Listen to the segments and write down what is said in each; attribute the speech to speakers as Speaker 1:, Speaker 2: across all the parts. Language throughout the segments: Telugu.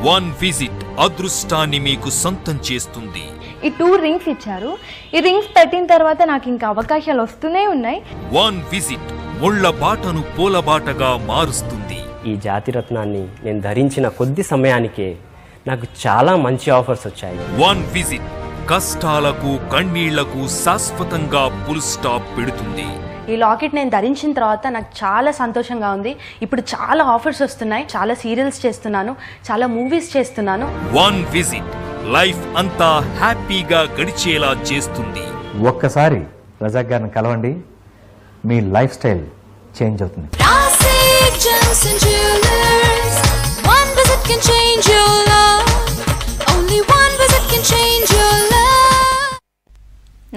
Speaker 1: వన్ విజిట్ అదృష్టాన్ని మీకు సొంతం చేస్తుంది.
Speaker 2: ఈ 2 రింగ్స్ ఇచ్చారు. ఈ రింగ్స్ పెట్టిన తర్వాత నాకు ఇంకా అవకాశాలు వస్తూనే ఉన్నాయి.
Speaker 1: వన్ విజిట్ ముళ్ళ బాటను పూలబాటగా మారుస్తుంది.
Speaker 3: ఈ జాతి రత్నాన్ని నేను ధరించిన కొద్ది సమయానికే నాకు చాలా మంచి ఆఫర్స్ వచ్చాయి.
Speaker 1: వన్ విజిట్ కష్టాలకు కన్నీళ్లకు శాశ్వతంగా ఫుల్ స్టాప్ పెడుతుంది.
Speaker 4: ఈ లాకెట్ నేను ధరించిన తర్వాత నాకు చాలా సంతోషంగా ఉంది. ఇప్పుడు చాలా ఆఫర్స్ వస్తున్నాయి. చాలా సీరియల్స్ చేస్తున్నాను, చాలా మూవీస్ చేస్తున్నాను.
Speaker 1: వన్ విజిట్ లైఫ్ అంతా హ్యాపీగా గడిచేలా చేస్తుంది.
Speaker 5: ఒక్కసారి రజాక్ గారిని కలవండి, మీ లైఫ్ స్టైల్ చేంజ్ అవుతుంది.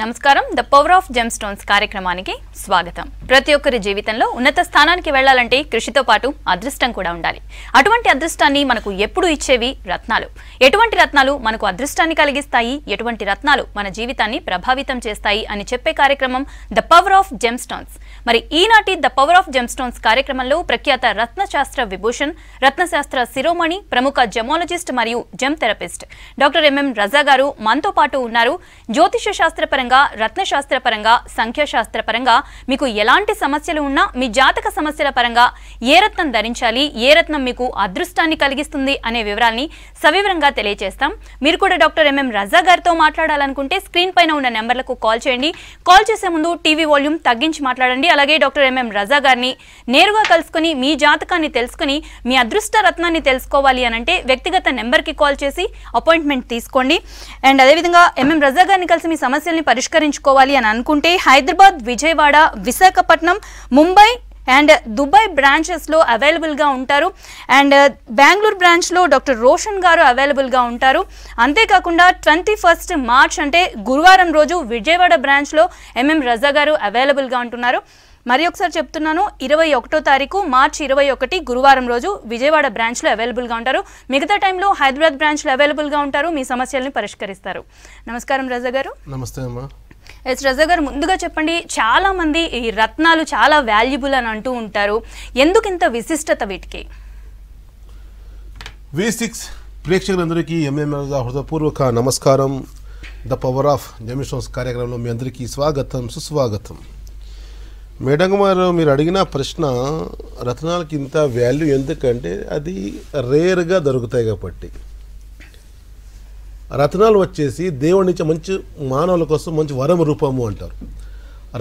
Speaker 6: నమస్కారం. The power of gem stones కార్యక్రమానికి స్వాగతం. ప్రతి ఒక్కరి జీవితంలో ఉన్నత స్థానానికి వెళ్లాలంటే కృషితో పాటు అదృష్టం కూడా ఉండాలి. అటువంటి అదృష్టాన్ని మనకు ఎప్పుడు ఇచ్చేవి రత్నాలు. ఎటువంటి రత్నాలు మనకు అదృష్టాన్ని కలిగిస్తాయి, ఎటువంటి రత్నాలు మన జీవితాన్ని ప్రభావితం చేస్తాయి అని చెప్పే కార్యక్రమం the power of gem stones. మరి ఈనాటి the power of gem stones కార్యక్రమంలో ప్రఖ్యాత రత్నశాస్త్ర విభూషణ్, రత్నశాస్త్ర శిరోమణి, ప్రముఖ జెమాలజిస్ట్ మరియు జెమ్ థెరపిస్ట్ డాక్టర్ ఎంఎం రజా గారు మనతో పాటు ఉన్నారు. జ్యోతిష శాస్త్రపరంగా, రత్నశాస్త్ర పరంగా, సంఖ్యాశాస్త్ర పరంగా మీకు ఎలాంటి సమస్యలు ఉన్నా, మీ జాతక సమస్యల పరంగా ఏ రత్నం ధరించాలి, ఏ రత్నం మీకు అదృష్టాన్ని కలిగిస్తుంది అనే వివరాల్ని సవివరంగా తెలియజేస్తాం. మీరు కూడా డాక్టర్ ఎంఎం రజా గారితో మాట్లాడాలనుకుంటే స్క్రీన్ పైన ఉన్న నెంబర్లకు కాల్ చేయండి. కాల్ చేసే ముందు టీవీ వాల్యూమ్ తగ్గించి మాట్లాడండి. అలాగే డాక్టర్ ఎంఎం రజా గారిని నేరుగా కలుసుకుని మీ జాతకాన్ని తెలుసుకుని మీ అదృష్ట రత్నాన్ని తెలుసుకోవాలి అనంటే వ్యక్తిగత నెంబర్కి కాల్ చేసి అపాయింట్మెంట్ తీసుకోండి. అండ్ అదేవిధంగా ఎంఎం రజా గారిని కలిసి మీ సమస్యల్ని పరిష్కరించుకోవాలి అని అనుకుంటే హైదరాబాద్, విజయవాడ, విశాఖపట్నం, ముంబై అండ్ దుబాయ్ బ్రాంచెస్లో అవైలబుల్గా ఉంటారు. అండ్ బెంగళూరు బ్రాంచ్లో డాక్టర్ రోషన్ గారు అవైలబుల్గా ఉంటారు. అంతేకాకుండా 21 మార్చ్ అంటే గురువారం రోజు విజయవాడ బ్రాంచ్లో ఎంఎం రజా గారు అవైలబుల్గా ఉంటున్నారు. మరి ఒకసారి చెప్తున్నాను, 21వ తారీఖు మార్చి 21 గురువారం రోజు విజయవాడ బ్రాంచ్లో అవైలబుల్గా ఉంటారు. మిగతా టైంలో హైదరాబాద్ బ్రాంచ్లో అవైలబుల్గా ఉంటారు, మీ సమస్యల్ని పరిష్కరిస్తారు. నమస్కారం రజా గారు.
Speaker 7: నమస్తే అమ్మా.
Speaker 6: ఎస్ రజా గారు, ముందుగా చెప్పండి, చాలా మంది ఈ రత్నాలు చాలా వాల్యుబుల్ అని అంటూ ఉంటారు. ఎందుకు ఇంత విశిష్టత వీటికి?
Speaker 7: V6 ప్రేక్షకులందరికీ హృదయపూర్వక నమస్కారం. The power of gem stones కార్యక్రమంలో మీ అందరికీ స్వాగతం, సుస్వాగతం. మేడం గారు, మీరు అడిగిన ప్రశ్న, రత్నాలకి ఇంత వాల్యూ ఎందుకంటే అది రేర్గా దొరుకుతాయి కాబట్టి. రత్నాలు వచ్చేసి దేవుడి నుంచి మంచి మానవుల కోసం మంచి వరం రూపము అంటారు.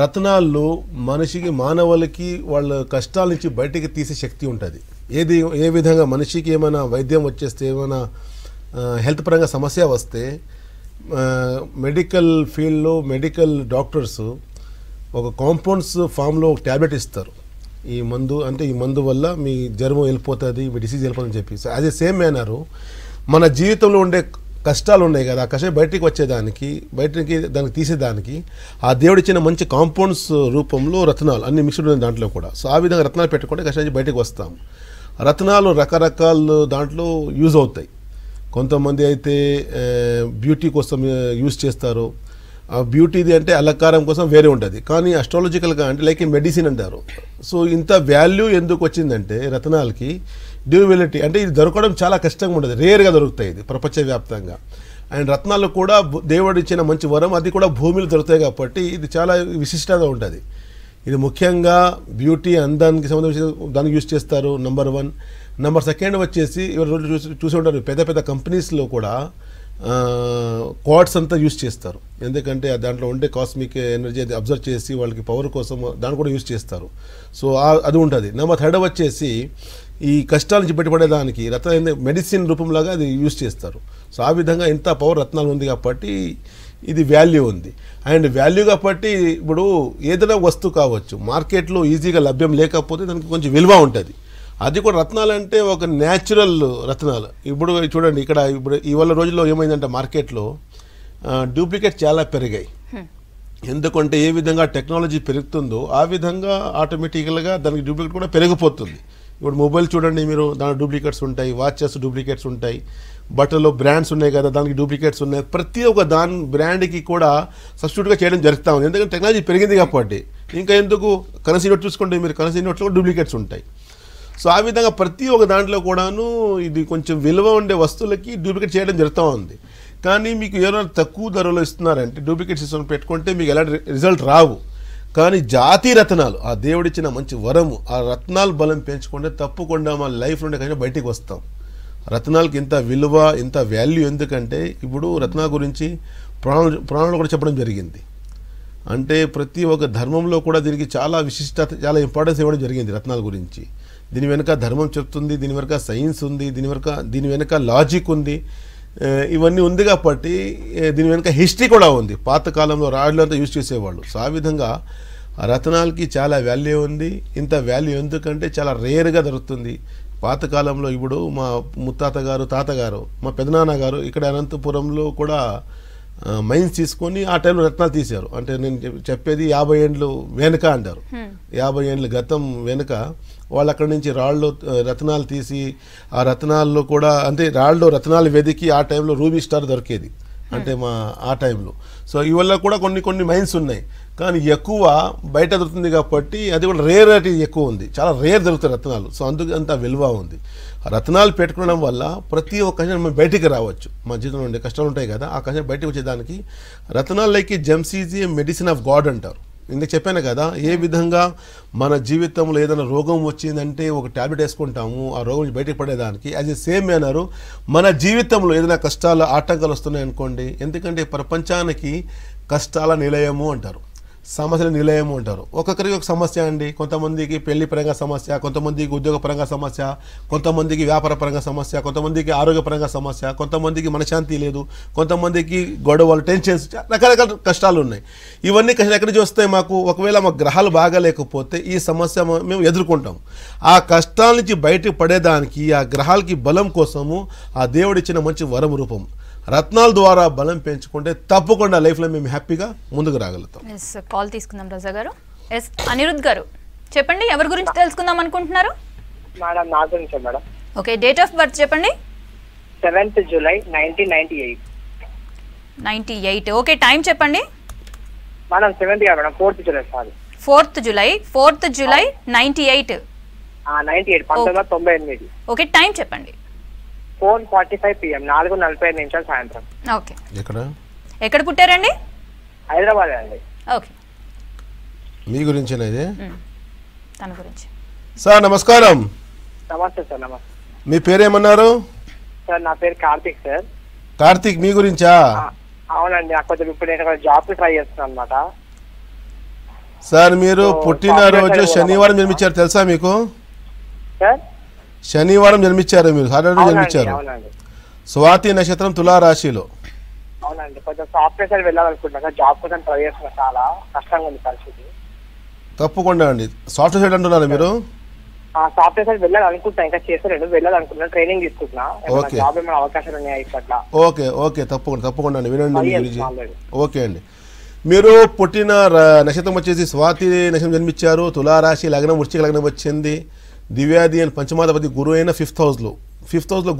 Speaker 7: రత్నాలు మనిషికి, మానవులకి వాళ్ళ కష్టాల నుంచి బయటికి తీసే శక్తి ఉంటుంది. ఏ విధంగా మనిషికి ఏమైనా వైద్యం వచ్చేస్తే, ఏమైనా హెల్త్ పరంగా సమస్య వస్తే మెడికల్ ఫీల్డ్లో మెడికల్ డాక్టర్స్ ఒక కాంపౌండ్స్ ఫామ్లో ఒక ట్యాబ్లెట్ ఇస్తారు. ఈ మందు అంటే ఈ మందు వల్ల మీ జ్వరం వెళ్ళిపోతుంది, మీ డిసీజ్ వెళ్ళిపోతుందని చెప్పి. So as a same manner మన జీవితంలో ఉండే కష్టాలు ఉన్నాయి కదా, ఆ కష్టాలు బయటికి వచ్చేదానికి, దానికి తీసేదానికి ఆ దేవుడిచ్చిన మంచి కాంపౌండ్స్ రూపంలో రత్నాలు అన్ని మిక్స్డ్ ఉన్నాయి దాంట్లో కూడా. సో ఆ విధంగా రత్నాలు పెట్టుకుంటే కష్టం నుంచి బయటకు వస్తాం. రత్నాలు రకరకాల దాంట్లో యూజ్ అవుతాయి. కొంతమంది అయితే బ్యూటీ కోసం యూజ్ చేస్తారు. ఆ బ్యూటీది అంటే అలంకారం కోసం వేరే ఉంటుంది, కానీ అస్ట్రాలజికల్గా అంటే లైక్ మెడిసిన్ అంటారు. సో ఇంత వాల్యూ ఎందుకు వచ్చిందంటే రత్నాలకి డ్యూరబిలిటీ, అంటే ఇది దొరకడం చాలా కష్టంగా ఉంటుంది, రేర్గా దొరుకుతాయి ఇది ప్రపంచవ్యాప్తంగా. అండ్ రత్నాలు కూడా దేవుడు ఇచ్చిన మంచి వరం, అది కూడా భూమిలో దొరుకుతాయి కాబట్టి ఇది చాలా విశిష్టంగా ఉంటుంది. ఇది ముఖ్యంగా బ్యూటీ, అందానికి సంబంధించిన దానికి యూజ్ చేస్తారు, నెంబర్ 1. నెంబర్ 2 వచ్చేసి ఎవరు చూసి ఉంటారు, పెద్ద పెద్ద కంపెనీస్లో కూడా క్వార్ట్స్ అంతా యూజ్ చేస్తారు. ఎందుకంటే దాంట్లో ఉండే కాస్మిక్ ఎనర్జీ అది అబ్జర్వ్ చేసి వాళ్ళకి పవర్ కోసం దాన్ని కూడా యూజ్ చేస్తారు. సో అది ఉంటుంది. నెంబర్ 3 వచ్చేసి ఈ కష్టాల నుంచి బయటపడేదానికి రత్న మెడిసిన్ రూపంలాగా అది యూజ్ చేస్తారు. సో ఆ విధంగా ఇంత పవర్ రత్నాలు ఉంది కాబట్టి ఇది వాల్యూ ఉంది. అండ్ వాల్యూ కాబట్టి ఇప్పుడు ఏదైనా వస్తువు కావచ్చు, మార్కెట్లో ఈజీగా లభ్యం లేకపోతే దానికి కొంచెం విలువ ఉంటుంది. అది కూడా రత్నాలు అంటే ఒక న్యాచురల్ రత్నాలు. ఇప్పుడు చూడండి, ఇక్కడ ఇప్పుడు ఇవాళ రోజుల్లో ఏమైందంటే మార్కెట్లో డూప్లికేట్ చాలా పెరిగాయి. ఎందుకంటే ఏ విధంగా టెక్నాలజీ పెరుగుతుందో ఆ విధంగా ఆటోమేటిక్గా దానికి డూప్లికేట్ కూడా పెరిగిపోతుంది. ఇప్పుడు మొబైల్ చూడండి మీరు, దాని డూప్లికేట్స్ ఉంటాయి, వాచెస్ డూప్లికేట్స్ ఉంటాయి, బట్టలో బ్రాండ్స్ ఉన్నాయి కదా దానికి డూప్లికేట్స్ ఉన్నాయి. ప్రతి ఒక్క దాని బ్రాండ్కి కూడా సబ్స్టిట్యూట్గా చేయడం జరుగుతూ ఉంది. ఎందుకంటే టెక్నాలజీ పెరిగింది కాబట్టి. ఇంకా ఎందుకు కరెన్సీ నోట్ చూసుకోండి మీరు, కరెన్సీ నోట్స్లో కూడా డూప్లికేట్స్ ఉంటాయి. సో ఆ విధంగా ప్రతి ఒక్క దాంట్లో కూడాను ఇది కొంచెం విలువ ఉండే వస్తువులకి డూప్లికేట్ చేయడం జరుగుతూ ఉంది. కానీ మీకు ఎవరైనా తక్కువ ధరలో ఇస్తున్నారంటే డూప్లికేట్ సిస్టమ్ పెట్టుకుంటే మీకు ఎలాంటి రిజల్ట్ రావు. కానీ జాతి రత్నాలు, ఆ దేవుడిచ్చిన మంచి వరము, ఆ రత్నాలు బలం పెంచుకుంటే తప్పకుండా మన లైఫ్ నుండి కొంచెం బయటికి వస్తాం. రత్నాలకి ఇంత విలువ, ఇంత వాల్యూ ఎందుకంటే ఇప్పుడు రత్నాల గురించి పురాణాలు కూడా చెప్పడం జరిగింది. అంటే ప్రతి ఒక్క ధర్మంలో కూడా దీనికి చాలా విశిష్టత, చాలా ఇంపార్టెన్స్ ఇవ్వడం జరిగింది రత్నాల గురించి. దీని వెనుక ధర్మం చెప్తుంది, దీని వెనుక సైన్స్ ఉంది, దీని వెనుక లాజిక్ ఉంది, ఇవన్నీ ఉంది కాబట్టి దీని వెనుక హిస్టరీ కూడా ఉంది. పాతకాలంలో రాళ్ళు అంతా యూజ్ చేసేవాళ్ళు. సో ఆ విధంగా రత్నాలకి చాలా వాల్యూ ఉంది. ఇంత వాల్యూ ఎందుకంటే చాలా రేర్గా దొరుకుతుంది. పాతకాలంలో ఇప్పుడు మా ముత్తాత గారు, తాతగారు, మా పెదనాన్న గారు ఇక్కడ అనంతపురంలో కూడా మైన్స్ తీసుకొని ఆ టైంలో రత్నాలు తీశారు. అంటే నేను చెప్పేది 50 ఏండ్లు వెనుక అంటారు. 50 ఏండ్ల గతం వెనుక వాళ్ళు అక్కడి నుంచి రాళ్ళు రత్నాలు తీసి ఆ రత్నాల్లో కూడా అంటే రాళ్ళు రత్నాలు వెదికి ఆ టైంలో రూబీ స్టార్ దొరికేది అంటే ఆ టైంలో. సో ఇవల్ల కూడా కొన్ని మైన్స్ ఉన్నాయి. కానీ ఎక్కువ బయట దొరుకుతుంది కాబట్టి అది కూడా రేరిటీ ఎక్కువ ఉంది. చాలా రేర్ దొరుకుతాయి రత్నాలు. సో అందుకు అంత విలువ ఉంది. రత్నాలు పెట్టుకోవడం వల్ల ప్రతి ఒక్క కష్టం మనం బయటికి రావచ్చు. మా జీవితంలో ఉండే కష్టాలు ఉంటాయి కదా, ఆ కష్టం బయటకు వచ్చేదానికి రత్నాలకి gems is a medicine of God అంటారు. ఇందుకు చెప్పాను కదా, ఏ విధంగా మన జీవితంలో ఏదైనా రోగం వచ్చిందంటే ఒక ట్యాబ్లెట్ వేసుకుంటాము ఆ రోగం నుంచి బయటకు పడేదానికి. యాజ్ ఏ సేమ్ మేనరు మన జీవితంలో ఏదైనా కష్టాలు ఆటంకాలు వస్తున్నాయి అనుకోండి, ఎందుకంటే ప్రపంచానికి కష్టాల నిలయము అంటారు, సమస్యల నిలయము అంటారు. ఒక్కొక్కరికి ఒక సమస్య అండి. కొంతమందికి పెళ్లి పరంగా సమస్య, కొంతమందికి ఉద్యోగ పరంగా సమస్య, కొంతమందికి వ్యాపార పరంగా సమస్య, కొంతమందికి ఆరోగ్యపరంగా సమస్య, కొంతమందికి మనశ్శాంతి లేదు, కొంతమందికి గొడవలు, టెన్షన్స్, రకరకాల కష్టాలు ఉన్నాయి. ఇవన్నీ కష్టాలు ఎక్కడి నుంచి వస్తాయి మాకు? ఒకవేళ మా గ్రహాలు బాగాలేకపోతే ఈ సమస్య మేము ఎదుర్కొంటాం. ఆ కష్టాల నుంచి బయటకు పడేదానికి ఆ గ్రహాలకి బలం కోసము ఆ దేవుడిచ్చిన మంచి వరం రూపం రత్నాల ద్వారా బలం పెంచుకుంటే తప్పకుండా లైఫ్లో మేము హ్యాపీగా ముందుకు రాగలుగుతాం.
Speaker 6: కాల్ తీసుకుందాం రజా గారు. ఎస్ అనిరుద్ గారు చెప్పండి, ఎవరి గురించి తెలుసుకుందాం అనుకుంటున్నారు?
Speaker 8: మేడం నా గురించే madam.
Speaker 6: Okay, date of birth చెప్పండి.
Speaker 8: 7th July 1998.
Speaker 6: 98. ఓకే, టైం చెప్పండి.
Speaker 8: మేడం 7th కాదు madam, 4th July. Sorry,
Speaker 6: 4th July 98.
Speaker 8: 98 1998.
Speaker 6: Okay, time చెప్పండి.
Speaker 8: 4:45 PM 4:45 నిమిషాలు సాయంత్రం.
Speaker 6: ఓకే,
Speaker 7: ఎక్కడ
Speaker 6: పుట్టారండి?
Speaker 8: హైదరాబాద్ అండి.
Speaker 6: ఓకే,
Speaker 7: మీ గురించేనా ఇది?
Speaker 6: తన గురించి.
Speaker 7: సార్ నమస్కారం.
Speaker 8: నమస్తే సార్. నమస్తే.
Speaker 7: మీ పేరేమన్నారు?
Speaker 8: సార్ నా పేరు కార్తిక్ సార్.
Speaker 7: కార్తిక్, మీ గురించా?
Speaker 8: అవునండి, నాకు కొంచెం ఇప్పుడు నేను జాబ్ కి ట్రై చేస్తున్నాను అనమాట.
Speaker 7: సార్ మీరు పుట్టినరోజు శనివారం జన్మించారు తెలుసా మీకు?
Speaker 8: సార్
Speaker 7: శనివారం జన్మించారు మీరు, సాటర్డే జన్మించారు. స్వాతి నక్షత్రం తులారాశిలో.
Speaker 8: అవునండి, కొంచెం సాఫ్ట్వేర్ సైడ్ వెళ్ళాలనుకుంటున్నా, జాబ్ కోసం ట్రై చేస్తున్నా, చాలా కష్టంగా ఉంది పరిస్థితి.
Speaker 7: తప్పకుండా అండి. సాఫ్ట్వేర్ సైడ్ అంటున్నారా మీరు?
Speaker 8: సాఫ్ట్వేర్ సైడ్ వెళ్ళాలనుకుంటున్నా, ఇంకా చేస్తలేదు, వెళ్ళాలనుకుంటున్నా, ట్రైనింగ్ తీసుకుంటున్నా. జాబ్ ఏమైనా అవకాశాలు ఉన్నాయా ఇప్పట్లో?
Speaker 7: ఓకే తప్పకుండా అండి, వినండి మీ గురించి. ఓకే అండి, మీరు పుట్టిన నక్షత్రం వచ్చేసి స్వాతి నక్షత్రం జన్మించారు. తులారాశి లగ్నం వృశ్చిక లగ్నం వచ్చింది. దివ్యాది అని పంచమాధిపతి గురువు అయిన 5th హౌస్లో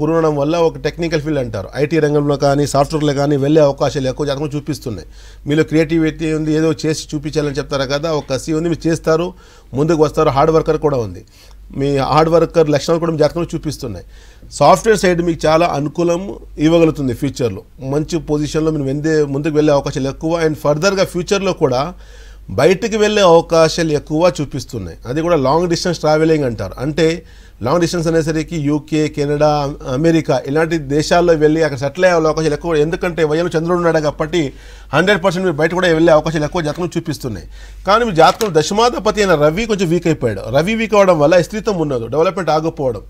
Speaker 7: గురువు ఉండడం వల్ల ఒక టెక్నికల్ ఫీల్డ్ అంటారు, ఐటీ రంగంలో కానీ సాఫ్ట్వేర్లో కానీ వెళ్ళే అవకాశాలు ఎక్కువ జాతకం చూపిస్తున్నాయి. మీలో క్రియేటివిటీ ఉంది, ఏదో చేసి చూపించాలని చెప్తారు కదా, ఒక కసి ఉంది, మీరు చేస్తారు, ముందుకు వస్తారు. హార్డ్ వర్కర్ కూడా ఉంది, మీ హార్డ్ వర్కర్ లక్షణాలు కూడా మీ జాతకంలో చూపిస్తున్నాయి. సాఫ్ట్వేర్ సైడ్ మీకు చాలా అనుకూలం ఇవ్వగలుగుతుంది. ఫ్యూచర్లో మంచి పొజిషన్లో మీరు ముందుకు వెళ్ళే అవకాశాలు ఎక్కువ. అండ్ ఫర్దర్గా ఫ్యూచర్లో కూడా బయటికి వెళ్ళే అవకాశాలు ఎక్కువ చూపిస్తున్నాయి. అది కూడా లాంగ్ డిస్టెన్స్ ట్రావెలింగ్ అంటారు. అంటే లాంగ్ డిస్టెన్స్ అనేసరికి యూకే, కెనడా, అమెరికా ఇలాంటి దేశాల్లో వెళ్ళి అక్కడ సెటిల్ అయ్యే అవకాశాలు ఎక్కువ. ఎందుకంటే వయంలో చంద్రుడు ఉన్నాడు కాబట్టి 100% మీరు బయట కూడా వెళ్ళే అవకాశాలు ఎక్కువ జాతకం చూపిస్తున్నాయి. కానీ మీ జాతకం దశమాధిపతి అయిన రవి కొంచెం వీక్ అయిపోయాడు. రవి వీక్ అవడం వల్ల స్త్రీత్వం ఉన్నది, డెవలప్మెంట్ ఆగిపోవడం.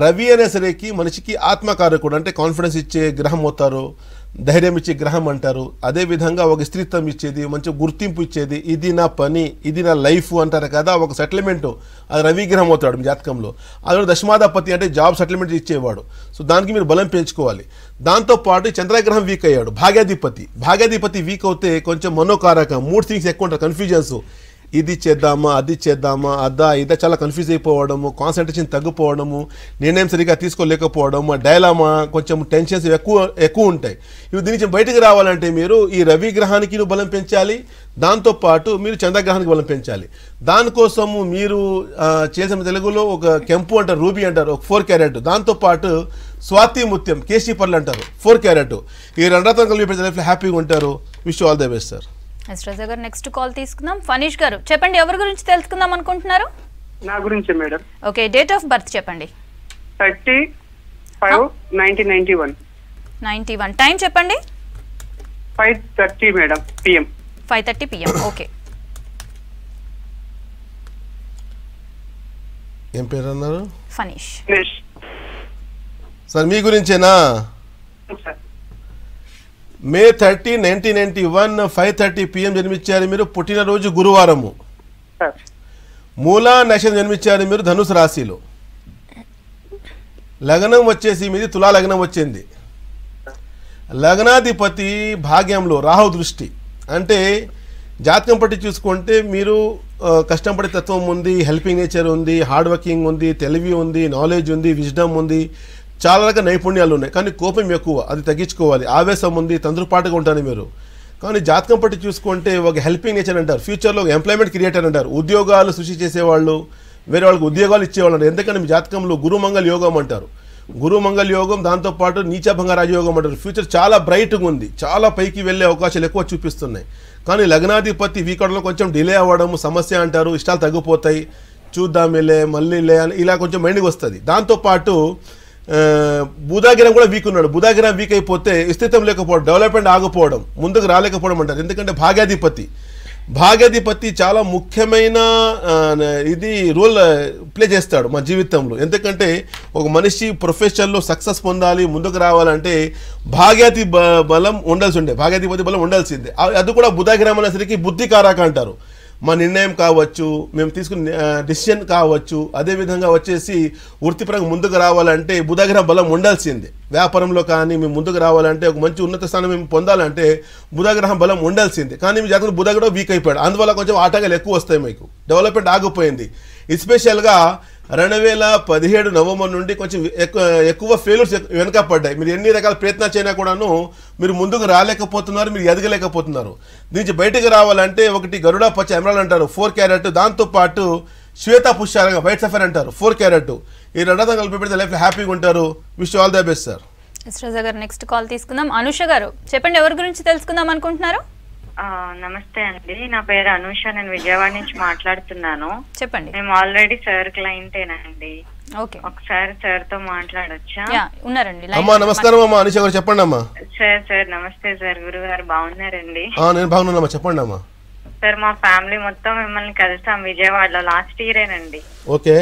Speaker 7: రవి అనేసరికి మనిషికి ఆత్మకారకుడు, అంటే కాన్ఫిడెన్స్ ఇచ్చే గ్రహం అవుతారు, ధైర్యం ఇచ్చే గ్రహం అంటారు. అదేవిధంగా ఒక స్త్రీత్వం ఇచ్చేది, మంచి గుర్తింపు ఇచ్చేది, ఇది నా పని, ఇది నా లైఫ్ అంటారు కదా, ఒక సెటిల్మెంట్, అది రవి గ్రహం అవుతాడు మీ జాతకంలో. అది దశమాధిపతి అంటే జాబ్ సెటిల్మెంట్ ఇచ్చేవాడు. సో దానికి మీరు బలం పెంచుకోవాలి. దాంతోపాటు చంద్రగ్రహం వీక్ అయ్యాడు, భాగ్యాధిపతి వీక్ అవుతే కొంచెం మనోకారకం, మూడ్ థింగ్స్ ఎక్కువ ఉంటారు, కన్ఫ్యూజన్స్, ఇది చేద్దామా అది చేద్దామా అదా ఇదా చాలా కన్ఫ్యూజ్ అయిపోవడము, కాన్సన్ట్రేషన్ తగ్గిపోవడము, నిర్ణయం సరిగ్గా తీసుకోలేకపోవడం, డైలామా, కొంచెం టెన్షన్స్ ఎక్కువ ఉంటాయి. ఇవి దీని నుంచి బయటకు రావాలంటే మీరు ఈ రవి గ్రహానికి బలం పెంచాలి, దాంతోపాటు మీరు చంద్రగ్రహానికి బలం పెంచాలి. దానికోసము మీరు చేసిన తెలుగులో ఒక కెంపు అంటారు, రూబీ అంటారు, ఒక 4 క్యారెట్, దాంతోపాటు స్వాతి ముత్యం, కేసీ పర్లు అంటారు 4 క్యారెట్. ఈ 2 రత్నాలు కలిపి లైఫ్లో హ్యాపీగా ఉంటారు. Wish all the best sir.
Speaker 6: Raja గారు నెక్స్ట్ కాల్ తీసుకుందాం. ఫనీష్ గారు చెప్పండి, ఎవరి గురించి తెలుసుకుందాం అనుకుంటున్నారు?
Speaker 9: నా గురించి madam.
Speaker 6: Okay, date of birth చెప్పండి.
Speaker 9: 30/5/1991.
Speaker 6: 91. టైం చెప్పండి.
Speaker 9: 5:30 మేడం PM.
Speaker 6: 5:30 PM. ఓకే.
Speaker 7: ఏం పేరు అన్నారు?
Speaker 6: ఫనీష్
Speaker 7: సార్ మీ గురించేనా? మే 30, 1991 5:30 PM జన్మించారు మీరు. పుట్టినరోజు గురువారము. మూలా నక్షత్రం జన్మించారు మీరు ధనుసు రాశిలో. లగ్నం వచ్చేసి మీది తులా లగ్నం వచ్చింది. లగ్నాధిపతి భాగ్యంలో రాహు దృష్టి. అంటే జాతకం పట్టి చూసుకుంటే మీరు కష్టపడే తత్వం ఉంది, హెల్పింగ్ నేచర్ ఉంది, హార్డ్ వర్కింగ్ ఉంది, తెలివి ఉంది, నాలెడ్జ్ ఉంది, విజ్డమ్ ఉంది, చాలా రకాల నైపుణ్యాలు ఉన్నాయి. కానీ కోపం ఎక్కువ, అది తగ్గించుకోవాలి. ఆవేశం ఉంది, తొందరపాటుగా ఉంటారు మీరు. కానీ జాతకం పట్టి చూసుకుంటే ఒక హెల్పింగ్ నేచర్ అంటారు, ఫ్యూచర్లో ఒక ఎంప్లాయ్మెంట్ క్రియేటర్ అంటారు, ఉద్యోగాలు సృష్టి చేసేవాళ్ళు, వేరే వాళ్ళకి ఉద్యోగాలు ఇచ్చేవాళ్ళు అంటారు. ఎందుకంటే మీ జాతకంలో గురుమంగళ యోగం అంటారు. గురుమంగళ యోగం, దాంతోపాటు నీచభంగ రాజయోగం అంటారు. ఫ్యూచర్ చాలా బ్రైట్గా ఉంది, చాలా పైకి వెళ్ళే అవకాశాలు ఎక్కువ చూపిస్తున్నాయి. కానీ లగ్నాధిపతి వీకడంలో కొంచెం డిలే అవ్వడము సమస్య అంటారు. ఇష్టాలు తగ్గిపోతాయి, చూద్దాంలే మళ్ళీలే అని ఇలా కొంచెం మైండ్కి వస్తుంది. దాంతోపాటు బుధాగ్రహం కూడా వీక్ ఉన్నాడు. బుధాగ్రహం వీక్ అయిపోతే స్థితం లేకపోవడం, డెవలప్మెంట్ ఆగిపోవడం, ముందుకు రాలేకపోవడం అంటారు. ఎందుకంటే భాగ్యాధిపతి చాలా ముఖ్యమైన ఇది రోల్ ప్లే చేస్తాడు మా జీవితంలో. ఎందుకంటే ఒక మనిషి ప్రొఫెషన్లో సక్సెస్ పొందాలి, ముందుకు రావాలంటే భాగ్యాధిపతి బలం ఉండాల్సిందే. అది కూడా బుధాగ్రహం అనేసరికి బుద్ధికారక అంటారు. మా నిర్ణయం కావచ్చు, మేము తీసుకున్న డిసిషన్ కావచ్చు, అదేవిధంగా వచ్చేసి వృత్తిపరంగా ముందుకు రావాలంటే బుధగ్రహ బలం ఉండాల్సిందే. వ్యాపారంలో కానీ మేము ముందుకు రావాలంటే, ఒక మంచి ఉన్నత స్థానం మేము పొందాలంటే బుధగ్రహం బలం ఉండాల్సిందే. కానీ మీ జాతకంలో బుధగ్రహం వీక్ అయిపోయాడు, అందువల్ల కొంచెం ఆటంకాలు ఎక్కువ వస్తాయి, మీకు డెవలప్మెంట్ ఆగిపోయింది. ఎస్పెషల్గా 2017 నవంబర్ నుండి కొంచెం ఎక్కువ ఫెయిల్యూర్స్ వెనక పడ్డాయి. మీరు ఎన్ని రకాల ప్రయత్నాలు చేసినా కూడాను మీరు ముందుకు రాలేకపోతున్నారు, మీరు ఎదగలేకపోతున్నారు. దీనికి బయటకు రావాలంటే ఒకటి గరుడ పచ్చ ఎమరాల్డ్ అంటారు 4 క్యారెట్, దాంతోపాటు శ్వేత పుష్యారంగా వైట్ సఫర్ అంటారు 4 క్యారెట్. ఈ 2 రకాలు కలిపి పెడితే లైఫ్లో హ్యాపీగా ఉంటారు. Wish all the best sir.
Speaker 6: Raja గారు నెక్స్ట్ కాల్ తీసుకుందాం. అనుష గారు చెప్పండి, ఎవరి గురించి తెలుసుకుందాం అనుకుంటున్నారు?
Speaker 10: నమస్తే అండి, నా పేరు అనూష, నేను విజయవాడ నుంచి మాట్లాడుతున్నాను.
Speaker 6: చెప్పండి.
Speaker 10: మేము ఆల్రెడీ సార్ క్లయింటేనండి.
Speaker 6: ఓకే,
Speaker 10: ఒకసారి సార్ తో మాట్లాడొచ్చా?
Speaker 6: ఉన్నారండి.
Speaker 7: అమ్మా నమస్కారం అమ్మా. అనూష గారు చెప్పండి అమ్మా.
Speaker 10: సార్ నమస్తే సార్. గురువు గారు బాగున్నారండి?
Speaker 7: నేను బాగున్నానమ్మా, చెప్పండి అమ్మా.
Speaker 10: సార్ మా ఫ్యామిలీ మొత్తం మిమ్మల్ని కలిసాం విజయవాడలో లాస్ట్ ఇయరేనండి.
Speaker 7: ఓకే.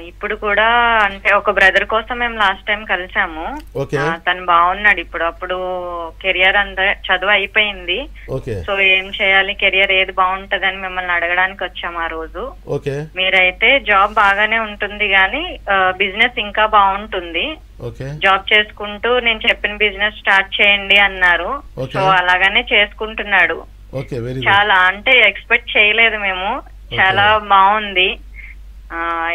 Speaker 10: ఇప్పుడు కూడా అంటే ఒక బ్రదర్ కోసం మేము లాస్ట్ టైం కలిసాము. తను బాగున్నాడు ఇప్పుడు. అప్పుడు కెరియర్ అంతా చదువు అయిపోయింది, సో ఏం చేయాలి, కెరియర్ ఏది బాగుంటది అని మిమ్మల్ని అడగడానికి వచ్చాము ఆ రోజు. మీరైతే జాబ్ బాగానే ఉంటుంది కానీ బిజినెస్ ఇంకా బాగుంటుంది, జాబ్ చేసుకుంటూ నేను చెప్పిన బిజినెస్ స్టార్ట్ చేయండి అన్నారు. సో అలాగానే చేసుకుంటున్నాడు. చాలా అంటే ఎక్స్పెక్ట్ చేయలేదు మేము, చాలా బాగుంది.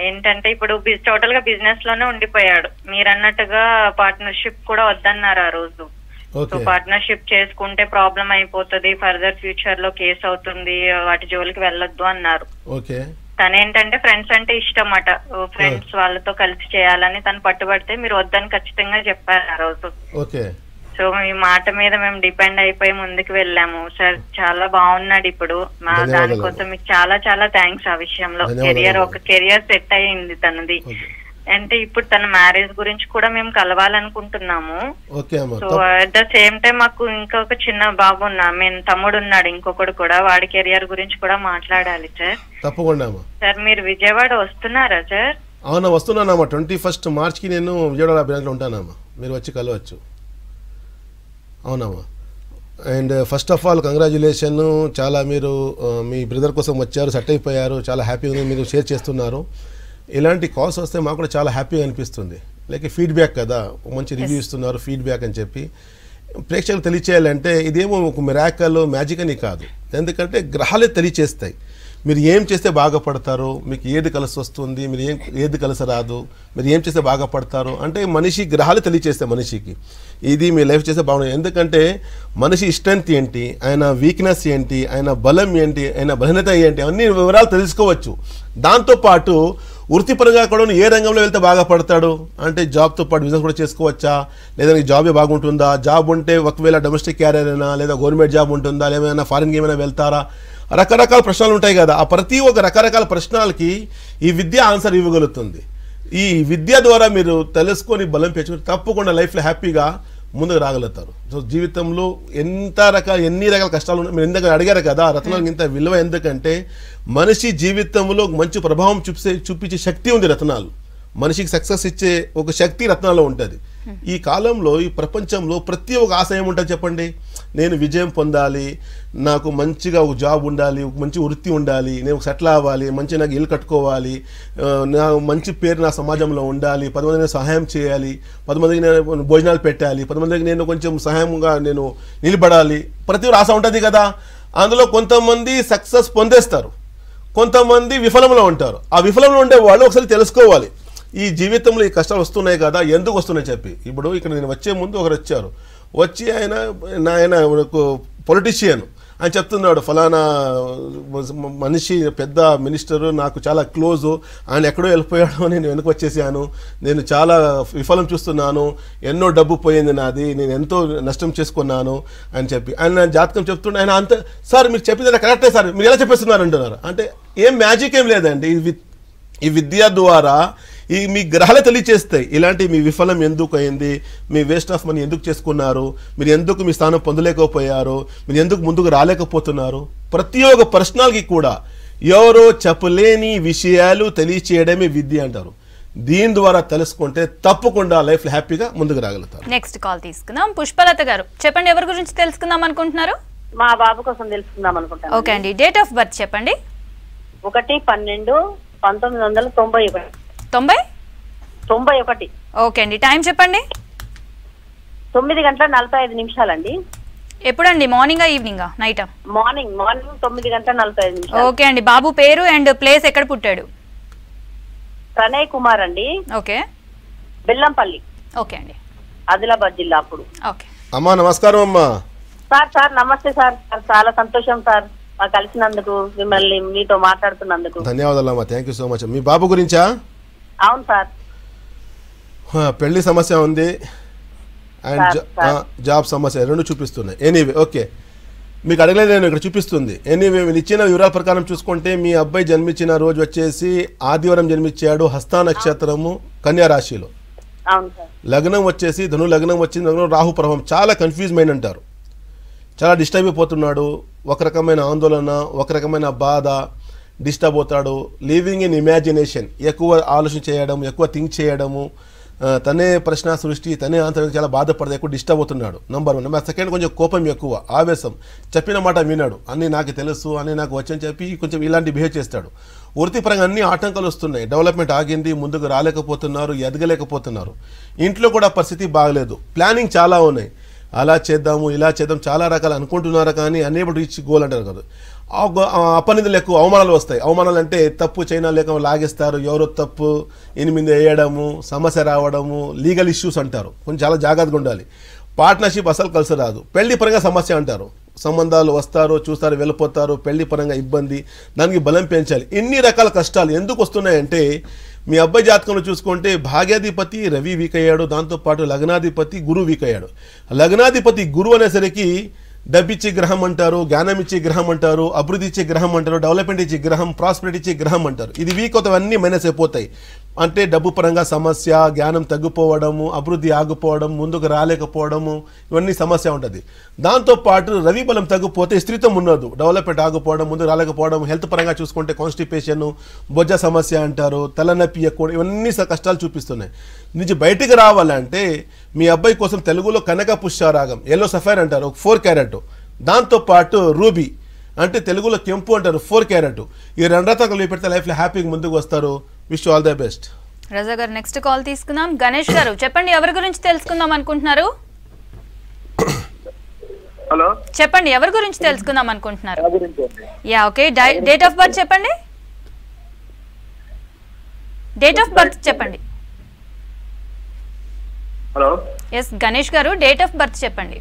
Speaker 10: ఏంటంటే ఇప్పుడు టోటల్ గా బిజినెస్ లోనే ఉండిపోయాడు. మీరన్నట్టుగా పార్ట్నర్షిప్ కూడా వద్దన్నారు ఆ రోజు. సో పార్ట్నర్షిప్ చేసుకుంటే ప్రాబ్లం అయిపోతుంది, ఫర్దర్ ఫ్యూచర్ లో కేసు అవుతుంది, వాటి జోలికి వెళ్ళొద్దు అన్నారు. తనేంటంటే ఫ్రెండ్స్ అంటే ఇష్టం అట, ఫ్రెండ్స్ వాళ్ళతో కలిసి చేయాలని తను పట్టుబడితే మీరు వద్దని ఖచ్చితంగా చెప్పారు ఆ రోజు. సో మీ మాట మీద మేము డిపెండ్ అయిపోయి ముందుకు వెళ్ళాము. సార్ చాలా బాగున్నాడు ఇప్పుడు. మా దానికోసం మీకు చాలా చాలా థ్యాంక్స్. ఆ విషయంలో కెరియర్ సెట్ అయ్యింది తనది. అంటే ఇప్పుడు తన మ్యారేజ్ గురించి కూడా మేము కలవాలనుకుంటున్నాము. So at the same time మాకు ఇంకొక చిన్న బాబు తమ్ముడు ఉన్నాడు, ఇంకొకడు కూడా, వాడి కెరియర్ గురించి కూడా మాట్లాడాలి సార్.
Speaker 7: తప్పకుండా
Speaker 10: సార్. మీరు విజయవాడ వస్తున్నారా సార్?
Speaker 7: అవునా, వస్తున్నానమ్మా. 21 మార్చ్కి నేను విజయవాడ బ్రాంచ్లో ఉంటానమ్మా, మీరు వచ్చి కలవచ్చు. అవునమ్మా. And first of all congratulation, చాలా మీరు మీ బ్రదర్ కోసం వచ్చారు, సెట్ అయిపోయారు, చాలా హ్యాపీగా మీరు షేర్ చేస్తున్నారు. ఇలాంటి కాల్స్ వస్తే మాకు కూడా చాలా హ్యాపీగా అనిపిస్తుంది. లైక్ ఫీడ్బ్యాక్ కదా, మంచి రివ్యూ ఇస్తున్నారు, ఫీడ్బ్యాక్ అని చెప్పి. ప్రేక్షకులు తెలియచేయాలంటే ఇదేమో ఒక మిరాకల్ మ్యాజిక్ అని కాదు. ఎందుకంటే గ్రహాలే తెలియచేస్తాయి మీరు ఏం చేస్తే బాగుపడతారు, మీకు ఏది కలిసి వస్తుంది, మీరు ఏది కలిసి రాదు, మీరు ఏం చేస్తే బాగుపడతారు అంటే మనిషి గ్రహాలు తెలియచేస్తాయి మనిషికి ఇది మీ లైఫ్ చేస్తే బాగుంటుంది. ఎందుకంటే మనిషి స్ట్రెంత్ ఏంటి, ఆయన వీక్నెస్ ఏంటి, ఆయన బలం ఏంటి, ఆయన బలహీనత ఏంటి అన్ని వివరాలు తెలుసుకోవచ్చు. దాంతోపాటు వృత్తిపరంగా కూడా ఏ రంగంలో వెళ్తే బాగా పడతాడు అంటే జాబ్తో పాటు బిజినెస్ కూడా చేసుకోవచ్చా, లేదా జాబే బాగుంటుందా, జాబ్ ఉంటే ఒకవేళ డొమెస్టిక్ క్యారియర్ అయినా లేదా గవర్నమెంట్ జాబ్ ఉంటుందా, లేదా ఫారిన్కి ఏమైనా వెళ్తారా, రకరకాల ప్రశ్నలు ఉంటాయి కదా. ఆ ప్రతి ఒక్క రకరకాల ప్రశ్నలకి ఈ విద్య ఆన్సర్ ఇవ్వగలుగుతుంది. ఈ విద్య ద్వారా మీరు తెలుసుకొని బలం పెంచుకొని తప్పకుండా లైఫ్లో హ్యాపీగా ముందుకు రాగలుగుతారు. సో జీవితంలో ఎన్ని రకాల కష్టాలు ఉన్నాయి. మీరు ఎందుకు అడిగారు కదా రత్నాలకు ఇంత విలువ ఎందుకంటే మనిషి జీవితంలో మంచి ప్రభావం చూపించే శక్తి ఉంది రత్నాలు. మనిషికి సక్సెస్ ఇచ్చే ఒక శక్తి రత్నాల్లో ఉంటుంది. ఈ కాలంలో ఈ ప్రపంచంలో ప్రతి ఒక్క ఆశ ఏముంటుంది చెప్పండి, నేను విజయం పొందాలి, నాకు మంచిగా ఒక జాబ్ ఉండాలి, ఒక మంచి వృత్తి ఉండాలి, నేను సెటిల్ అవ్వాలి, మంచి నాకు ఇల్లు కట్టుకోవాలి, నా మంచి పేరు నా సమాజంలో ఉండాలి, 10 మందికి సహాయం చేయాలి, 10 మందికి నేను భోజనాలు పెట్టాలి, 10 మందికి నేను కొంచెం సహాయంగా నేను నిలబడాలి, ప్రతి ఒక్క ఆశ ఉంటుంది కదా. అందులో కొంతమంది సక్సెస్ పొందేస్తారు, కొంతమంది విఫలంలో ఉంటారు. ఆ విఫలంలో ఉండే వాళ్ళు ఒకసారి తెలుసుకోవాలి ఈ జీవితంలో ఈ కష్టాలు వస్తున్నాయి కదా ఎందుకు వస్తున్నాయి చెప్పి. ఇప్పుడు ఇక్కడ నేను వచ్చే ముందు ఒకరు వచ్చి ఆయన పొలిటీషియన్ ఆయన చెప్తున్నాడు, ఫలానా మనిషి పెద్ద మినిస్టరు నాకు చాలా క్లోజు, ఆయన ఎక్కడో వెళ్ళిపోయాడు, నేను వెనక్కి వచ్చేసాను, నేను చాలా విఫలం చూస్తున్నాను, ఎన్నో డబ్బు పోయింది నాది, నేను ఎంతో నష్టం చేసుకున్నాను అని చెప్పి ఆయన జాతకం చెప్తుండే. ఆయన అంత సార్ మీరు చెప్పింది కరెక్టే సార్, మీరు ఎలా చెప్పేస్తున్నారు అంటున్నారు. అంటే ఏం మ్యాజిక్ ఏం లేదండి, ఈ విద్య ద్వారా మీ గ్రహాలే తెలియచేస్తాయి ఇలాంటి మీ విఫలం ఎందుకు అయింది, మీ వేస్ట్ ఆఫ్ మనీ ఎందుకు చేసుకున్నారు, మీరు ఎందుకు మీ స్థానం పొందలేకపోయారు, మీరు ఎందుకు ముందుకు రాలేకపోతున్నారు, ప్రతి ఒక్క ప్రశ్నలకి కూడా ఎవరో చెప్పలేని విషయాలు తెలియచేయడమే విద్య అంటారు. దీని ద్వారా తెలుసుకుంటే తప్పకుండా లైఫ్ లో హ్యాపీగా ముందుకు రాగలుగుతారు.
Speaker 6: నెక్స్ట్ కాల్ తీసుకుందాం. పుష్పలత గారు చెప్పండి, ఎవరి గురించి తెలుసుకుందాం అనుకుంటున్నారు?
Speaker 11: మా బాబు కోసం తెలుసుకుందాం అనుకుంటున్నాను.
Speaker 6: ఓకే అండి, డేట్ ఆఫ్ బర్త్ చెప్పండి.
Speaker 11: 1/12/1991. 91.
Speaker 6: ఓకే అండి, టైం చెప్పండి.
Speaker 11: 9:45
Speaker 6: ఎప్పుడండి, మార్నింగా ఈవినింగా నైటా?
Speaker 11: మార్నింగ్ 9:45.
Speaker 6: ఓకే అండి, బాబు పేరు అండ్ ప్లేస్ ఎక్కడ పుట్టాడు?
Speaker 11: ప్రణయ్ కుమార్ అండి.
Speaker 6: ఓకే,
Speaker 11: బెల్లంపల్లి.
Speaker 6: ఓకే అండి,
Speaker 11: ఆదిలాబాద్ జిల్లా. అప్పుడు
Speaker 6: ఓకే
Speaker 7: అమ్మా నమస్కారం అమ్మా.
Speaker 11: సార్ నమస్తే సార్, చాలా సంతోషం సార్ కలిసినందుకు, మిమ్మల్ని మీతో మాట్లాడుతున్నందుకు
Speaker 7: ధన్యవాదాలు అమ్మా. Thank you so much. మీ బాబు గురించా?
Speaker 11: అవును సార్,
Speaker 7: పెళ్లి సమస్య ఉంది అండ్ జాబ్ సమస్య రెండు చూపిస్తున్నాయి. ఎనీవే ఓకే, మీకు అడగలేదు నేను, ఇక్కడ చూపిస్తుంది. ఎనీవే మీరు ఇచ్చిన వివరాల ప్రకారం చూసుకుంటే మీ అబ్బాయి జన్మించిన రోజు వచ్చేసి ఆదివారం జన్మించాడు, హస్త నక్షత్రము, కన్యా రాశిలో. లగ్నం వచ్చేసి ధను లగ్నం వచ్చింది, లగ్నం రాహు ప్రభావం. చాలా కన్ఫ్యూజ్ మైండ్ అంటారు, చాలా డిస్టర్బ్ అయిపోతున్నాడు, ఒక రకమైన ఆందోళన, ఒక రకమైన బాధ, డిస్టర్బ్ అవుతాడు, లివింగ్ ఇన్ ఇమాజినేషన్, ఎక్కువ ఆలోచన చేయడం, ఎక్కువ థింక్ చేయడము, తనే ప్రశ్న సృష్టి, తనే ఆన్సర్, చాలా బాధపడదు, ఎక్కువ డిస్టర్బ్ అవుతున్నాడు. నెంబర్ 1. నెంబర్ 2 కొంచెం కోపం ఎక్కువ, ఆవేశం, చెప్పిన మాట వినాడు, అన్నీ నాకు తెలుసు, అన్నీ నాకు వచ్చని చెప్పి కొంచెం ఇలాంటి బిహేవ్ చేస్తాడు. వృత్తిపరంగా అన్ని ఆటంకాలు వస్తున్నాయి, డెవలప్మెంట్ ఆగింది, ముందుకు రాలేకపోతున్నారు, ఎదగలేకపోతున్నారు. ఇంట్లో కూడా పరిస్థితి బాగలేదు, ప్లానింగ్ చాలా ఉన్నాయి, అలా చేద్దాము ఇలా చేద్దాం చాలా రకాలు అనుకుంటున్నారు, కానీ అనేబుల్ రీచ్ గోల్ అంటారు కదా. అపనిందలు ఎక్కువ, అవమానాలు వస్తాయి. అవమానాలు అంటే తప్పు చైనా లేక లాగేస్తారు, ఎవరో తప్పు 8 వేయడము, సమస్య రావడము, లీగల్ ఇష్యూస్ అంటారు, కొంచెం చాలా జాగ్రత్తగా ఉండాలి. పార్ట్నర్షిప్ అసలు కలిసి రాదు, పెళ్లి పరంగా సమస్య అంటారు, సంబంధాలు వస్తారు చూస్తారు వెళ్ళిపోతారు, పెళ్లి పరంగా ఇబ్బంది, దానికి బలం పెంచాలి. ఇన్ని రకాల కష్టాలు ఎందుకు వస్తున్నాయంటే మీ అబ్బాయి జాతకంలో చూసుకుంటే భాగ్యాధిపతి రవి వీక్ అయ్యాడు, దాంతోపాటు లగ్నాధిపతి గురు వీక్ అయ్యాడు. లగ్నాధిపతి గురు అనేసరికి డబ్బిచ్చే గ్రహం అంటారు, జ్ఞానం ఇచ్చే గ్రహం అంటారు, అభివృద్ధి ఇచ్చే గ్రహం అంటారు, డెవలప్మెంట్ ఇచ్చే గ్రహం, ప్రాస్పెరిటీ ఇచ్చే గ్రహం అంటారు. ఇది వీక్ అవుతావన్నీ మైనస్ అయిపోతాయి. అంటే డబ్బు పరంగా సమస్య, జ్ఞానం తగ్గిపోవడము, అభివృద్ధి ఆగిపోవడం, ముందుకు రాలేకపోవడము, ఇవన్నీ సమస్య ఉంటుంది. దాంతోపాటు రవి బలం తగ్గిపోతే స్త్రీత్వం ఉండదు, డెవలప్మెంట్ ఆగిపోవడం, ముందుకు రాలేకపోవడం, హెల్త్ పరంగా చూసుకుంటే కాన్స్టిపేషన్, బొజ్జ సమస్య అంటారు, తలనొప్పి ఎక్కువ, ఇవన్నీ కష్టాలు చూపిస్తున్నాయి. నుంచి బయటికి రావాలంటే మీ అబ్బాయి కోసం తెలుగులో కనక పుష్యరాగం, ఎల్లో సఫైర్ అంటారు, 4 క్యారెట్, దాంతోపాటు రూబీ అంటే తెలుగులో కెంపు అంటారు, 4 క్యారెట్, ఈ 2 రకాలు పెడితే లైఫ్లో హ్యాపీగా ముందుకు వస్తారు. Wish all the best.
Speaker 6: Raja గారు నెక్స్ట్ కాల్ తీసుకుందాం. గణేష్ గారు చెప్పండి, ఎవరి గురించి తెలుసుకుందాం అనుకుంటున్నారు?
Speaker 12: హలో
Speaker 6: చెప్పండి, ఎవరి గురించి తెలుసుకుందాం అనుకుంటున్నారు? Yeah okay, date of birth చెప్పండి. డేట్ ఆఫ్ బర్త్ చెప్పండి.
Speaker 12: హలో
Speaker 6: ఎస్ గణేష్ గారు, డేట్ ఆఫ్ బర్త్ చెప్పండి.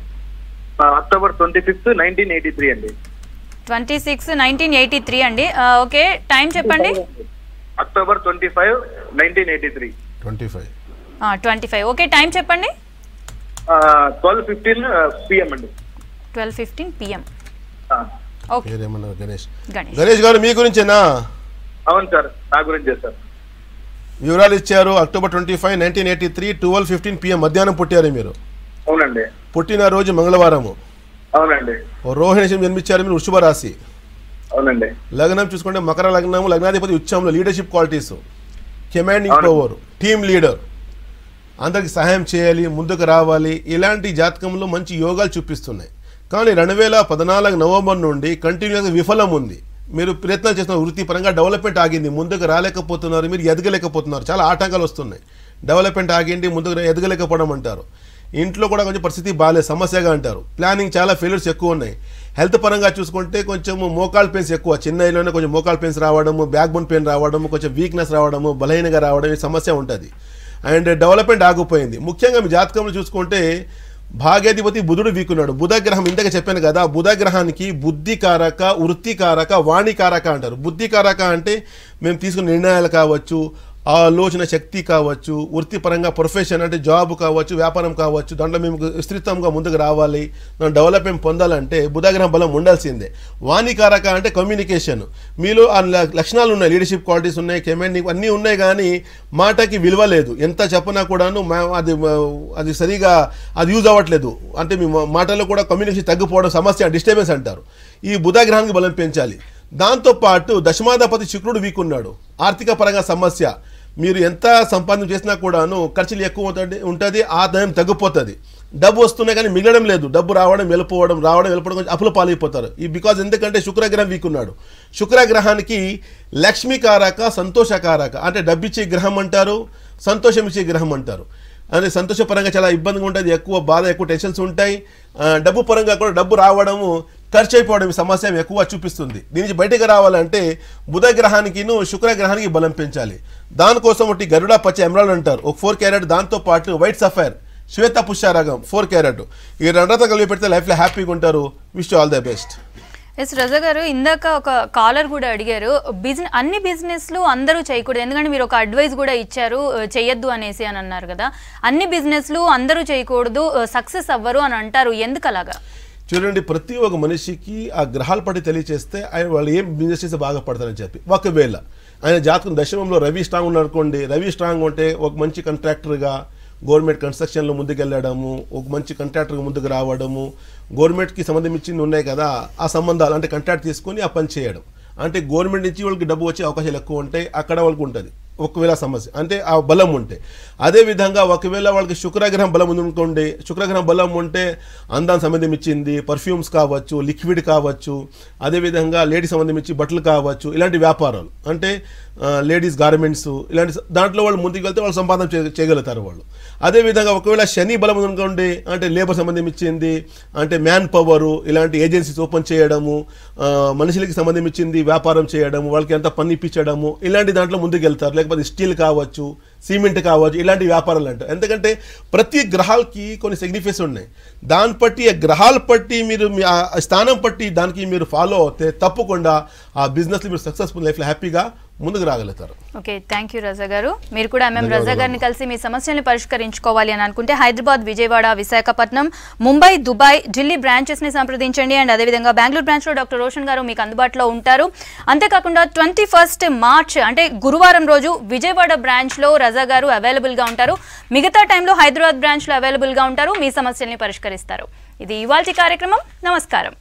Speaker 12: అక్టోబర్ 25, 1983 అండి.
Speaker 6: 26, 1983 అండి. ఓకే, టైం చెప్పండి.
Speaker 12: అక్టోబర్ 25, 1983.
Speaker 6: 25 ఓకే, టైం చెప్పండి.
Speaker 12: 12:15 PM అండి.
Speaker 6: 12:15 PM. ఓకే
Speaker 7: గణేష్ గారు మీ గురించేనా?
Speaker 12: అవును సార్, నా గురించే సార్.
Speaker 7: వివరాలు ఇచ్చారు. అక్టోబర్ 25, 1983 12:15 PM మధ్యాహ్నం పుట్టారు మీరు.
Speaker 12: అవునండి.
Speaker 7: పుట్టిన రోజు మంగళవారము.
Speaker 12: అవునండి.
Speaker 7: రోహిణి జన్మించారు మీరు, వృషభ రాశి.
Speaker 12: అవునండి.
Speaker 7: లగ్నం చూసుకుంటే మకర లగ్నము, లగ్నాధిపతి ఉచ్చంలో, leadership qualities, commanding power, team leader, అందరికి సహాయం చేయాలి, ముందుకు రావాలి, ఇలాంటి జాతకంలో మంచి యోగాలు చూపిస్తున్నాయి. కానీ 2014 నవంబర్ నుండి కంటిన్యూస్గా విఫలం ఉంది. మీరు ప్రయత్నాలు చేస్తున్నారు, వృత్తిపరంగా డెవలప్మెంట్ ఆగింది, ముందుకు రాలేకపోతున్నారు, మీరు ఎదగలేకపోతున్నారు, చాలా ఆటంకాలు వస్తున్నాయి. డెవలప్మెంట్ ఆగింది, ముందుకు ఎదగలేకపోవడం అంటారు. ఇంట్లో కూడా కొంచెం పరిస్థితి బాగాలేదు, సమస్యగా అంటారు. ప్లానింగ్ చాలా ఫెయిల్యూర్స్ ఎక్కువ ఉన్నాయి. హెల్త్ పరంగా చూసుకుంటే కొంచెం మోకాల్ పెయిన్స్ ఎక్కువ, చిన్న ఏజ్లోనే కొంచెం మోకాల్ పెయిన్స్ రావడము, బ్యాక్ బోన్ పెయిన్ రావడము, కొంచెం వీక్నెస్ రావడము, బలహీనంగా రావడం, ఈ సమస్య ఉంటుంది. అండ్ డెవలప్మెంట్ ఆగిపోయింది. ముఖ్యంగా మీ జాతకంలో చూసుకుంటే భాగ్యాధిపతి బుధుడు వీకున్నాడు. బుధగ్రహం ఇందాక చెప్పాను కదా, బుధగ్రహానికి బుద్ధికారక, వృత్తికారక, వాణికారక అంటారు. బుద్ధికారక అంటే మేము తీసుకున్న నిర్ణయాలు కావచ్చు, ఆలోచన శక్తి కావచ్చు, వృత్తిపరంగా ప్రొఫెషన్ అంటే జాబ్ కావచ్చు, వ్యాపారం కావచ్చు, దాంట్లో మేము విస్తృతంగా ముందుకు రావాలి, మనం డెవలప్మెంట్ పొందాలంటే బుధగ్రహం బలం ఉండాల్సిందే. వాణికారక అంటే కమ్యూనికేషన్, మీలో ఆ లక్షణాలు ఉన్నాయి, లీడర్షిప్ క్వాలిటీస్ ఉన్నాయి, కమాండింగ్ అన్నీ ఉన్నాయి, కానీ మాటకి విలువ లేదు. ఎంత చెప్పినా కూడాను అది సరిగా అది యూజ్ అవ్వట్లేదు. అంటే మీ మాటల్లో కూడా కమ్యూనికేషన్ తగ్గిపోవడం, సమస్య, డిస్టర్బెన్స్ అంటారు. ఈ బుధగ్రహానికి బలం పెంచాలి. దాంతోపాటు దశమాధిపతి శుక్రుడు వీక్ ఉన్నాడు. ఆర్థిక పరంగా సమస్య, మీరు ఎంత సంపాదన చేసినా కూడాను ఖర్చులు ఎక్కువ ఉంటుంది, ఆదాయం తగ్గిపోతుంది. డబ్బు వస్తున్నాయి కానీ మిగలడం లేదు. డబ్బు రావడం వెళ్ళిపోవడం, కొంచెం అప్పుల పాలైపోతారు. ఈ బికాజ్ ఎందుకంటే శుక్రగ్రహం వీక్ ఉన్నాడు. శుక్రగ్రహానికి లక్ష్మీకారక, సంతోషకారక అంటే డబ్బిచ్చే గ్రహం అంటారు, సంతోషం ఇచ్చే గ్రహం అంటారు. అంటే సంతోషపరంగా చాలా ఇబ్బందిగా ఉంటుంది, ఎక్కువ బాధ, ఎక్కువ టెన్షన్స్ ఉంటాయి. డబ్బు పరంగా కూడా డబ్బు రావడము, ఖర్చు అయిపోవడం సమస్య ఎక్కువ చూపిస్తుంది. దీని నుంచి బయటకు రావాలంటే బుధగ్రహానికి శుక్రగ్రహానికి బలం పెంచాలి. దానికోసం ఒకటి గరుడ పచ్చ ఎమరాల్డ్ అంటారు, ఒక 4 క్యారెట్, దాంతోపాటు వైట్ సఫైర్, శ్వేత పుష్యరాగం 4 క్యారెట్, ఈ రెండతో కలిపి పెడితే లైఫ్లో హ్యాపీగా ఉంటారు. Wish all the best.
Speaker 6: Yes Raja గారు, ఇందాక ఒక కాలర్ కూడా అడిగారు, అన్ని బిజినెస్లు అందరూ చేయకూడదు, ఎందుకంటే మీరు ఒక అడ్వైస్ కూడా ఇచ్చారు చేయొద్దు అనేసి అని అన్నారు కదా. అన్ని బిజినెస్లు అందరూ చేయకూడదు, సక్సెస్ అవ్వరు అని అంటారు, ఎందుకు అలాగా?
Speaker 7: చూడండి, ప్రతి ఒక్క మనిషికి ఆ గ్రహాల పట్టి తెలియచేస్తే ఆయన వాళ్ళు ఏం బిజినెస్ చేస్తే బాగా పడతారని చెప్పి. ఒకవేళ ఆయన జాతకం దశమంలో రవి స్ట్రాంగ్ ఉన్నారనుకోండి, రవి స్ట్రాంగ్ ఉంటే ఒక మంచి కాంట్రాక్టర్గా గవర్నమెంట్ కన్స్ట్రక్షన్లో ముందుకెళ్ళడము, ఒక మంచి కాంట్రాక్టర్గా ముందుకు రావడము, గవర్నమెంట్కి సంబంధించింది ఉన్నాయి కదా ఆ సంబంధాలు, అంటే కాంట్రాక్ట్ తీసుకొని ఆ పని చేయడం, అంటే గవర్నమెంట్ నుంచి వాళ్ళకి డబ్బు వచ్చే అవకాశాలు ఎక్కువ ఉంటాయి, అక్కడ వాళ్ళకి ఉంటుంది ఒకవేళ సమస్య, అంటే ఆ బలం ఉంటే. అదేవిధంగా ఒకవేళ వాళ్ళకి శుక్రగ్రహం బలం ఉందనుకోండి, శుక్రగ్రహం బలం ఉంటే అందానికి సంబంధించింది పర్ఫ్యూమ్స్ కావచ్చు, లిక్విడ్ కావచ్చు, అదేవిధంగా లేడీస్ సంబంధించి బట్టలు కావచ్చు, ఇలాంటి వ్యాపారాలు అంటే లేడీస్ గార్మెంట్స్, ఇలాంటి దాంట్లో వాళ్ళు ముందుకు వెళ్తే వాళ్ళు సంపాదన చేయగలుగుతారు వాళ్ళు. అదేవిధంగా ఒకవేళ శని బలం ఉందనుకోండి, అంటే లేబర్ సంబంధించింది, అంటే మ్యాన్ పవరు, ఇలాంటి ఏజెన్సీస్ ఓపెన్ చేయడము, మనుషులకి సంబంధించింది వ్యాపారం చేయడము, వాళ్ళకి ఎంత పని ఇప్పించడము, ఇలాంటి దాంట్లో ముందుకు వెళ్తారు. లేకపోతే స్టీల్ కావచ్చు, సిమెంట్ కావచ్చు, ఇలాంటి వ్యాపారాలు అంటారు. ఎందుకంటే ప్రతి గ్రహాలకి కొన్ని సిగ్నిఫికెన్స్ ఉన్నాయి, దాన్ని బట్టి ఆ గ్రహాల పట్టి మీరు ఆ స్థానం పట్టి దానికి మీరు ఫాలో అవుతే తప్పకుండా ఆ బిజినెస్లో మీరు సక్సెస్ఫుల్ లైఫ్లో హ్యాపీగా ముందుకు రాగలుగుతారు.
Speaker 6: ఓకే, థ్యాంక్ యూ రజా గారు. మీరు కూడా ఎంఎం రజా గారిని కలిసి మీ సమస్యలను పరిష్కరించుకోవాలి అని అనుకుంటే హైదరాబాద్, విజయవాడ, విశాఖపట్నం, ముంబై, దుబాయ్, ఢిల్లీ బ్రాంచెస్ ని సంప్రదించండి. అండ్ అదేవిధంగా బెంగళూరు బ్రాంచ్ లో డాక్టర్ రోషన్ గారు మీకు అందుబాటులో ఉంటారు. అంతేకాకుండా 21 మార్చ్ అంటే గురువారం రోజు విజయవాడ బ్రాంచ్ లో రజా గారు అవైలబుల్ గా ఉంటారు. మిగతా టైంలో హైదరాబాద్ బ్రాంచ్ లో అవైలబుల్ గా ఉంటారు, మీ సమస్యల్ని పరిష్కరిస్తారు. ఇది ఇవాల్టి కార్యక్రమం. నమస్కారం.